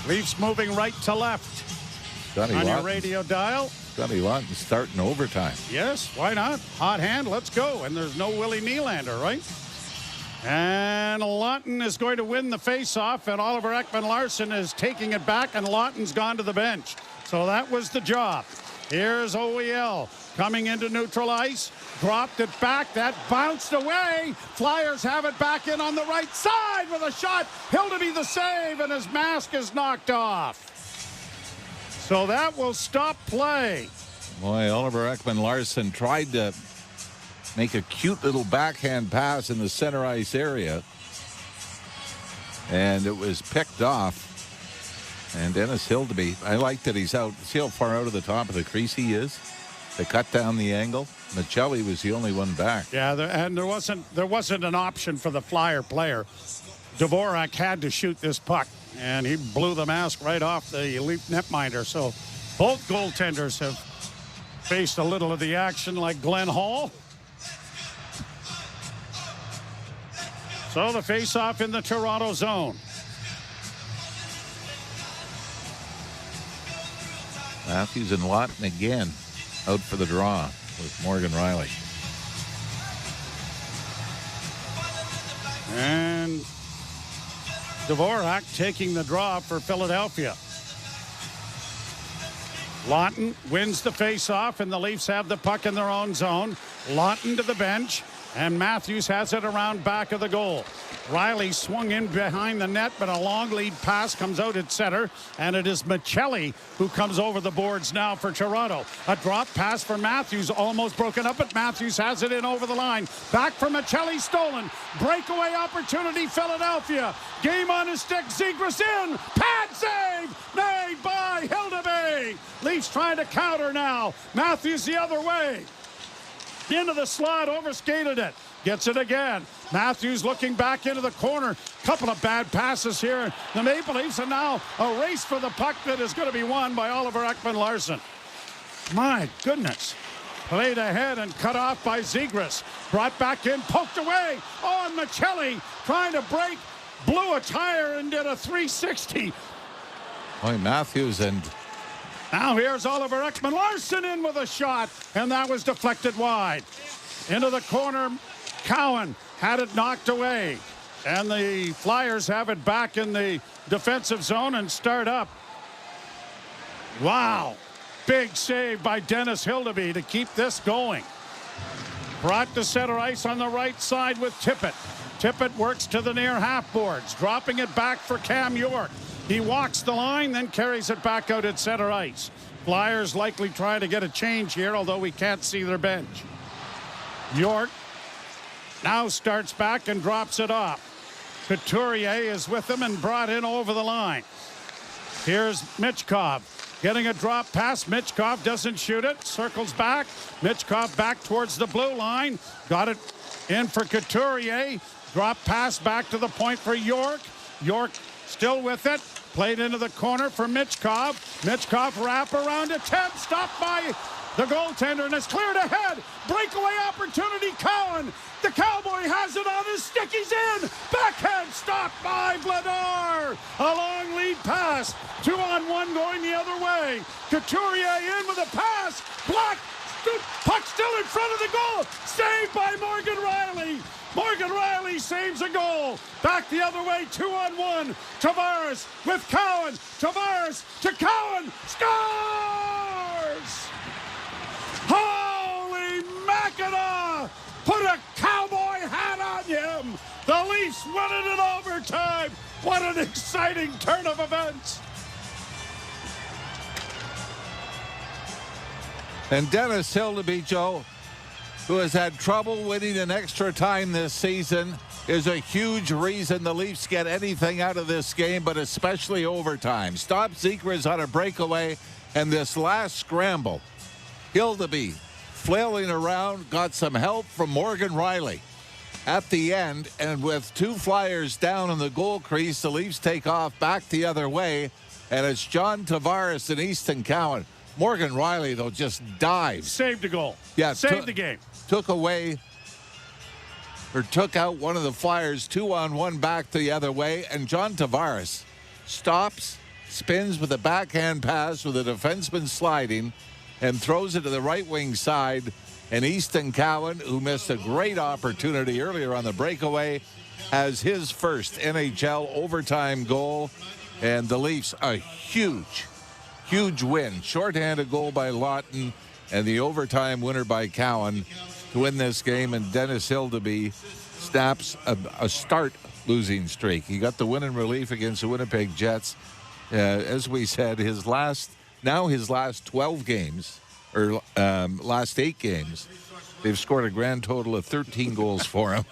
Leafs moving right to left. Johnny On your Lawton. radio dial. Johnny Lawton starting overtime. Yes, why not? Hot hand, let's go. And there's no Willie Nylander, right? And Lawton is going to win the face-off, and Oliver Ekman-Larsson is taking it back, and Lawton's gone to the bench. So that was the job. Here's OEL coming into neutral ice. Dropped it back. That bounced away. Flyers have it back in on the right side with a shot. Hildeby the save, and his mask is knocked off. So that will stop play. Boy, Oliver Ekman-Larsson tried to make a cute little backhand pass in the center ice area, and it was picked off. And Dennis Hildeby, I like that he's out. See how far out of the top of the crease he is? They cut down the angle. Michelli was the only one back. Yeah, and there wasn't an option for the Flyer player. Dvorak had to shoot this puck, and he blew the mask right off the elite netminder. So both goaltenders have faced a little of the action, like Glenn Hall. So the face-off in the Toronto zone. Matthews and Lawton again out for the draw with Morgan Riley. And Dvorak taking the draw for Philadelphia. Lawton wins the face-off, and the Leafs have the puck in their own zone. Lawton to the bench, and Matthews has it around back of the goal. Riley swung in behind the net, but a long lead pass comes out at center, and it is Michelli who comes over the boards now for Toronto. A drop pass for Matthews, almost broken up, but Matthews has it in over the line. Back for Michelli, stolen. Breakaway opportunity, Philadelphia. Game on his stick, Zegras in. Pad save made by Hildeby. Leafs trying to counter now. Matthews the other way. Into the slot, overskated it. Gets it again. Matthews looking back into the corner. Couple of bad passes here. The Maple Leafs, and now a race for the puck that is going to be won by Oliver Ekman-Larsson. My goodness. Played ahead and cut off by Zegras. Brought back in, poked away. Oh, and Michelli trying to break. Blew a tire and did a 360. Boy, Matthews and... Now here's Oliver Ekman-Larsson in with a shot, and that was deflected wide. Into the corner, Cowan had it knocked away, and the Flyers have it back in the defensive zone and start up. Wow, big save by Dennis Hildeby to keep this going. Brought to center ice on the right side with Tippett. Tippett works to the near half boards, dropping it back for Cam York. He walks the line, then carries it back out at center ice. Flyers likely trying to get a change here, although we can't see their bench. York now starts back and drops it off. Couturier is with him and brought in over the line. Here's 𝐏𝐸𝐿 getting a drop pass. 𝐏𝐸𝐿 doesn't shoot it. Circles back. 𝐏𝐸𝐿 back towards the blue line. Got it in for Couturier. Drop pass back to the point for York. York still with it. Played into the corner for 𝐏𝐸𝐿. 𝐏𝐸𝐿 wrap around attempt. Stopped by the goaltender, and it's cleared ahead. Breakaway opportunity, Cowan. The Cowboy has it on his stick. He's in. Backhand stopped by Vladar. A long lead pass. 2-on-1 going the other way. Couturier in with a pass. Blocked. Puck still in front of the goal. Saved by Morgan Riley. Morgan Riley saves a goal. Back the other way, 2-on-1. Tavares with Cowan. Tavares to Cowan. Scores! Holy Mackinac! Put a cowboy hat on him. The Leafs win it in overtime. What an exciting turn of events. And Dennis Hildeby, Joe, who has had trouble winning in extra time this season, is a huge reason the Leafs get anything out of this game, but especially overtime. Stopped Zegras on a breakaway, and this last scramble, Hildeby flailing around, got some help from Morgan Riley. At the end, and with two Flyers down in the goal crease, the Leafs take off back the other way, and it's John Tavares and Easton Cowan. Morgan Riley, though, just dives. Saved a goal. Yeah, saved the game. Took away, or took out one of the Flyers, 2-on-1 back the other way, and John Tavares stops, spins with a backhand pass with a defenseman sliding and throws it to the right wing side. And Easton Cowan, who missed a great opportunity earlier on the breakaway, has his first NHL overtime goal. And the Leafs, a huge win. Shorthanded goal by Lawton and the overtime winner by Cowan to win this game. And Dennis Hildeby snaps a start losing streak. He got the win in relief against the Winnipeg Jets. As we said, his last 12 games, or last 8 games, they've scored a grand total of 13 goals for him.